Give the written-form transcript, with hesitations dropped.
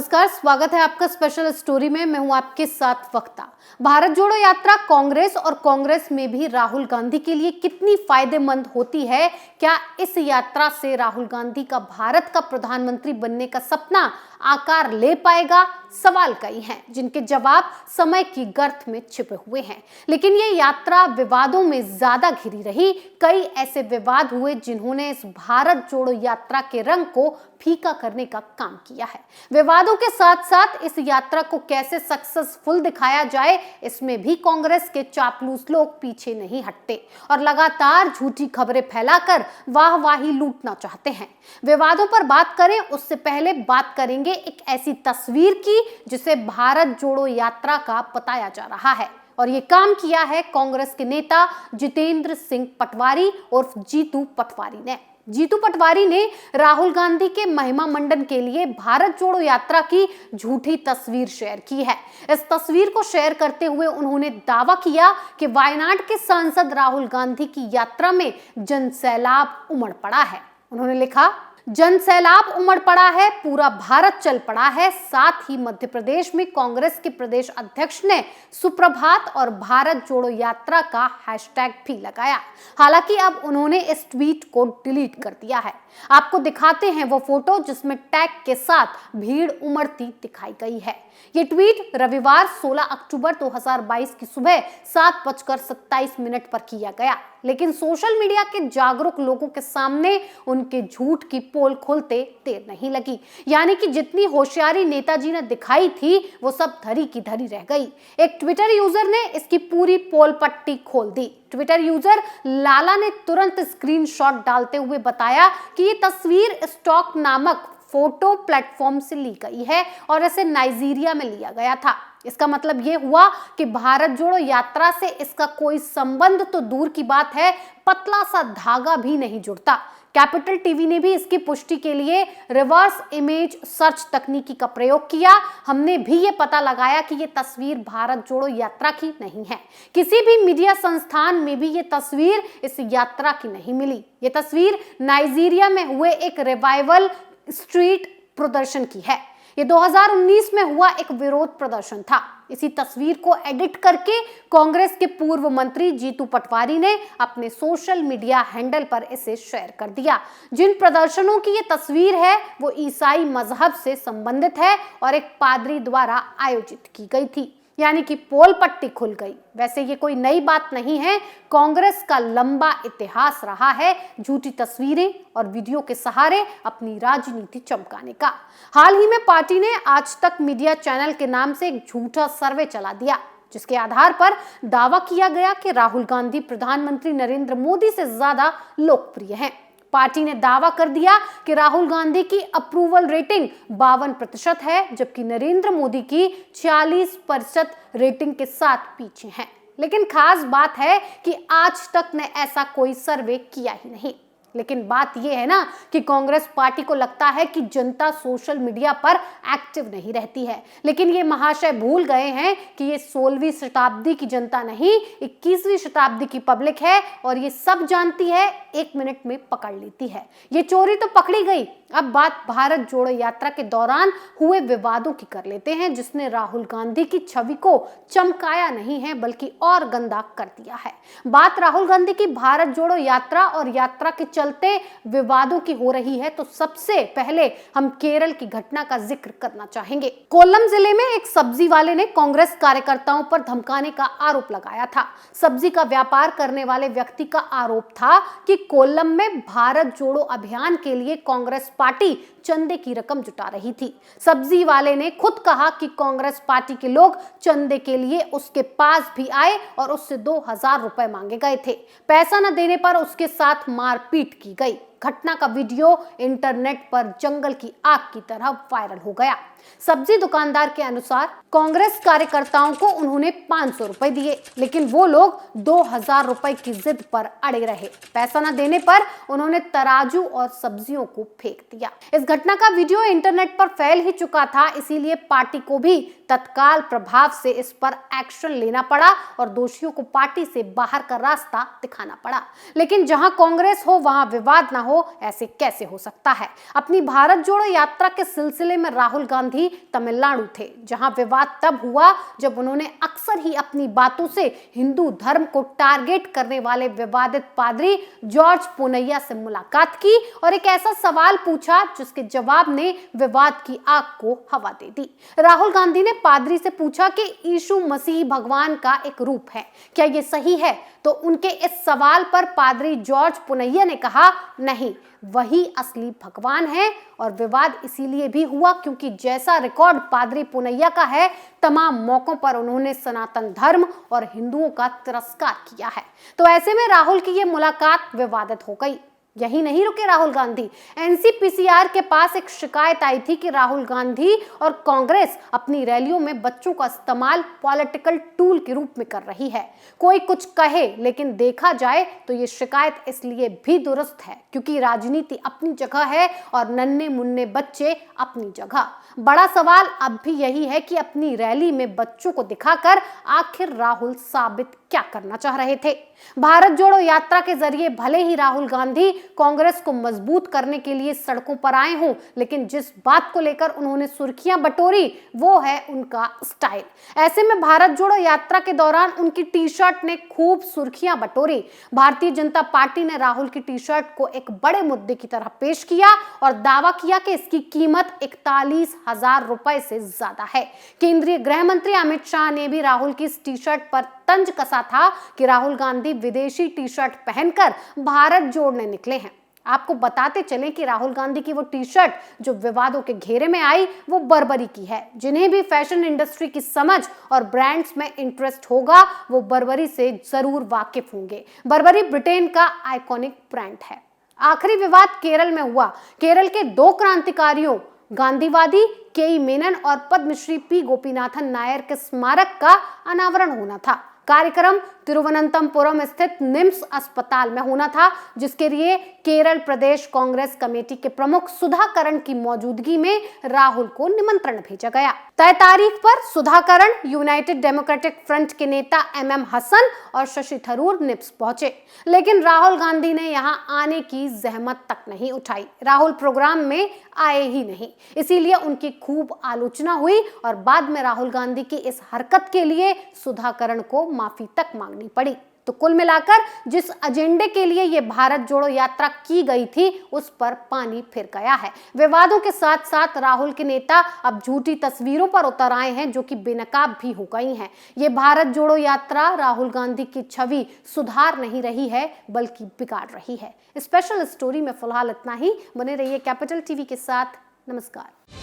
नमस्कार, स्वागत है आपका स्पेशल स्टोरी में। मैं हूं आपके साथ वक्ता। भारत जोड़ो यात्रा कांग्रेस और कांग्रेस में भी राहुल गांधी के लिए कितनी फायदेमंद होती है? क्या इस यात्रा से राहुल गांधी का भारत का प्रधानमंत्री बनने का सपना आकार ले पाएगा? सवाल कई हैं जिनके जवाब समय की गर्त में छिपे हुए हैं। लेकिन ये यात्रा विवादों में ज्यादा घिरी रही। कई ऐसे विवाद हुए जिन्होंने इस भारत जोड़ो यात्रा के रंग को फीका करने का काम किया है। विवादों के साथ साथ इस यात्रा को कैसे सक्सेसफुल दिखाया जाए, इसमें भी कांग्रेस के चापलूस लोग पीछे नहीं हटते और लगातार झूठी खबरें फैलाकर वाहवाही लूटना चाहते हैं। विवादों पर बात करें उससे पहले बात करेंगे एक ऐसी तस्वीर की जिसे भारत जोड़ो यात्रा का बताया जा रहा है, और ये काम किया है कांग्रेस के नेता जितेंद्र सिंह पटवारी उर्फ जीतू पटवारी ने। जीतू पटवारी ने राहुल गांधी के महिमा मंडन के लिए भारत जोड़ो यात्रा की झूठी तस्वीर शेयर की है। इस तस्वीर को शेयर करते हुए उन्होंने दावा किया कि वायनाड के सांसद राहुल गांधी की यात्रा में जनसैलाब उमड़ पड़ा है। उन्होंने लिखा, जनसैलाब उमड़ पड़ा है, पूरा भारत चल पड़ा है। साथ ही मध्य प्रदेश में कांग्रेस के प्रदेश अध्यक्ष ने सुप्रभात और भारत जोड़ो यात्रा का हैशटैग भी लगाया। हालांकि अब उन्होंने इस ट्वीट को डिलीट कर दिया है। आपको दिखाते हैं वो फोटो जिसमें टैग के साथ भीड़ उमड़ती दिखाई गई है। ये ट्वीट रविवार 16 अक्टूबर 2022 की सुबह 7:27 पर किया गया, लेकिन सोशल मीडिया के जागरूक लोगों के सामने उनके झूठ की पोल खोलते देर नहीं लगी। यानी कि जितनी होशियारी नेताजी ने दिखाई थी वो सब धरी की धरी रह गई। एक ट्विटर यूजर ने इसकी पूरी पोल पट्टी खोल दी। ट्विटर यूजर लाला ने तुरंत स्क्रीनशॉट डालते हुए बताया कि ये तस्वीर स्टॉक नामक फोटो प्लेटफॉर्म से ली गई है और इसे नाइजीरिया में लिया गया था। इसका मतलब ये हुआ कि भारत जोड़ो यात्रा से इसका कोई संबंध तो दूर की बात है, पतला सा धागा भी नहीं जुड़ता। कैपिटल टीवी ने भी इसकी पुष्टि के लिए रिवर्स इमेज सर्च तकनीकी का प्रयोग किया। हमने भी ये पता लगाया कि ये तस्वीर भारत जोड़ो यात्रा की नहीं है। किसी भी मीडिया संस्थान में भी ये तस्वीर इस यात्रा की नहीं मिली। ये तस्वीर नाइजीरिया में हुए एक रिवाइवल स्ट्रीट प्रदर्शन की है। ये 2019 में हुआ एक विरोध प्रदर्शन था। इसी तस्वीर को एडिट करके कांग्रेस के पूर्व मंत्री जीतू पटवारी ने अपने सोशल मीडिया हैंडल पर इसे शेयर कर दिया। जिन प्रदर्शनों की ये तस्वीर है वो ईसाई मजहब से संबंधित है और एक पादरी द्वारा आयोजित की गई थी। यानी कि पोल पट्टी खुल गई। वैसे ये कोई नई बात नहीं है, कांग्रेस का लंबा इतिहास रहा है झूठी तस्वीरें और वीडियो के सहारे अपनी राजनीति चमकाने का। हाल ही में पार्टी ने आज तक मीडिया चैनल के नाम से एक झूठा सर्वे चला दिया, जिसके आधार पर दावा किया गया कि राहुल गांधी प्रधानमंत्री नरेंद्र मोदी से ज्यादा लोकप्रिय हैं। पार्टी ने दावा कर दिया कि राहुल गांधी की अप्रूवल रेटिंग 52% है, जबकि नरेंद्र मोदी की 46% रेटिंग के साथ पीछे हैं। लेकिन खास बात है कि आज तक ने ऐसा कोई सर्वे किया ही नहीं। लेकिन बात यह है ना कि कांग्रेस पार्टी को लगता है कि जनता सोशल मीडिया पर एक्टिव नहीं रहती है, लेकिन ये महाशय भूल गए हैं कि ये 16वीं शताब्दी की जनता नहीं, 21वीं शताब्दी की पब्लिक है और ये सब जानती है, 1 मिनट में पकड़ लेती है। ये चोरी तो पकड़ी गई। अब बात भारत जोड़ो यात्रा के दौरान हुए विवादों की कर लेते हैं, जिसने राहुल गांधी की छवि को चमकाया नहीं है बल्कि और गंदा कर दिया है। बात राहुल गांधी की भारत जोड़ो यात्रा और यात्रा के चलते विवादों की हो रही है तो सबसे पहले हम केरल की घटना का जिक्र करना चाहेंगे। कोल्लम जिले में एक सब्जी वाले ने कांग्रेस कार्यकर्ताओं पर धमकाने का आरोप लगाया था। सब्जी का व्यापार करने वाले व्यक्ति का आरोप था कि कोल्लम में भारत जोड़ो अभियान के लिए कांग्रेस पार्टी चंदे की रकम जुटा रही थी। सब्जी वाले ने खुद कहा कि कांग्रेस पार्टी के लोग चंदे के लिए उसके पास भी आए और उससे 2000 रुपए मांगे गए थे। पैसा न देने पर उसके साथ मारपीट की गई। घटना का वीडियो इंटरनेट पर जंगल की आग की तरह वायरल हो गया। सब्जी दुकानदार के अनुसार कांग्रेस कार्यकर्ताओं को उन्होंने 500 रुपए दिए, लेकिन वो लोग 2000 रुपए की जिद पर अड़े रहे। पैसा न देने पर उन्होंने तराजू और सब्जियों को फेंक दिया। इस घटना का वीडियो इंटरनेट पर फैल ही चुका था, इसीलिए पार्टी को भी तत्काल प्रभाव से इस पर एक्शन लेना पड़ा और दोषियों को पार्टी से बाहर का रास्ता दिखाना पड़ा। लेकिन जहां कांग्रेस हो वहां विवाद ना हो, ऐसे कैसे हो सकता है? अपनी भारत जोड़ो यात्रा के सिलसिले में राहुल गांधी तमिलनाडु थे, जहां विवाद तब हुआ जब उन्होंने अक्सर ही अपनी बातों से हिंदू धर्म को टारगेट करने वाले विवादित पादरी जॉर्ज पुनैया से मुलाकात की और एक ऐसा सवाल पूछा जिसके जवाब ने विवाद की आग को हवा दे दी। राहुल गांधी ने पादरी से पूछा कि यीशु मसीह भगवान का एक रूप है, क्या ये सही है? तो उनके इस सवाल पर पादरी जॉर्ज पुनैया ने कहा, नहीं, वही असली भगवान है। और विवाद इसीलिए भी हुआ क्योंकि जैसा रिकॉर्ड पादरी पुनैया का है, तमाम मौकों पर उन्होंने सनातन धर्म और हिंदुओं का तिरस्कार किया है। तो ऐसे में राहुल की ये मुलाकात विवादित हो गई। यही नहीं रुके राहुल गांधी, एनसीपीसीआर के पास एक शिकायत आई थी कि राहुल गांधी और कांग्रेस अपनी रैलियों में बच्चों का इस्तेमाल पॉलिटिकल टूल के रूप में कर रही है। कोई कुछ कहे, लेकिन देखा जाए तो ये शिकायत इसलिए भी दुरुस्त है क्योंकि राजनीति अपनी जगह है और नन्हे मुन्ने बच्चे अपनी जगह। बड़ा सवाल अब भी यही है कि अपनी रैली में बच्चों को दिखाकर आखिर राहुल साबित क्या करना चाह रहे थे? भारत जोड़ो यात्रा के जरिए भले ही राहुल गांधी कांग्रेस को मजबूत करने के लिए सड़कों पर आए हों, लेकिन जिस बात को लेकर उन्होंने सुर्खियां बटोरी वो है उनका स्टाइल। ऐसे में भारत जोड़ो यात्रा के दौरान उनकी टी शर्ट ने खूब सुर्खियां बटोरी। भारतीय जनता पार्टी ने राहुल की टी शर्ट को एक बड़े मुद्दे की तरह पेश किया और दावा किया कि इसकी कीमत 41,000 रुपए से ज्यादा है। केंद्रीय गृह मंत्री अमित शाह ने भी राहुल की इस टी शर्ट पर तंज कसा था कि राहुल गांधी विदेशी टी शर्ट पहनकर भारत जोड़ने निकले हैं। आपको बताते चलें कि राहुल गांधी की वो टी शर्ट जो विवादों के घेरे में आई वो बर्बरी की है। जिन्हें भी फैशन इंडस्ट्री की समझ और ब्रांड्स में इंटरेस्ट होगा वो बर्बरी से जरूर वाकिफ होंगे। बर्बरी ब्रिटेन का आइकॉनिक ब्रांड है। आखिरी विवाद केरल में हुआ। केरल के दो क्रांतिकारियों गांधीवादी के मेनन और पद्मश्री पी गोपीनाथन नायर के स्मारक का अनावरण होना था। कार्यक्रम तिरुवनंतपुरम स्थित निम्स अस्पताल में होना था, जिसके लिए केरल प्रदेश कांग्रेस कमेटी के प्रमुख सुधाकरण की मौजूदगी में राहुल को निमंत्रण भेजा गया। तय तारीख पर सुधाकरण, यूनाइटेड डेमोक्रेटिक फ्रंट के नेता एमएम हसन और शशि थरूर निम्स पहुंचे, लेकिन राहुल गांधी ने यहां आने की जहमत तक नहीं उठाई। राहुल प्रोग्राम में आए ही नहीं, इसीलिए उनकी खूब आलोचना हुई और बाद में राहुल गांधी की इस हरकत के लिए सुधाकरण को माफी तक मांगनी पड़ी। तो कुल मिलाकर जिस एजेंडे के लिए ये भारत जोड़ो यात्रा की गई थी उस पर पानी फिर गया है। विवादों के साथ साथ राहुल के नेता अब झूठी तस्वीरों पर उतर आए हैं जो कि बेनकाब भी हो गई हैं। ये भारत जोड़ो यात्रा राहुल गांधी की छवि सुधार नहीं रही है बल्कि बिगाड़ रही है। स्पेशल स्टोरी में फिलहाल इतना ही। बने रहिए कैपिटल टीवी के साथ। नमस्कार।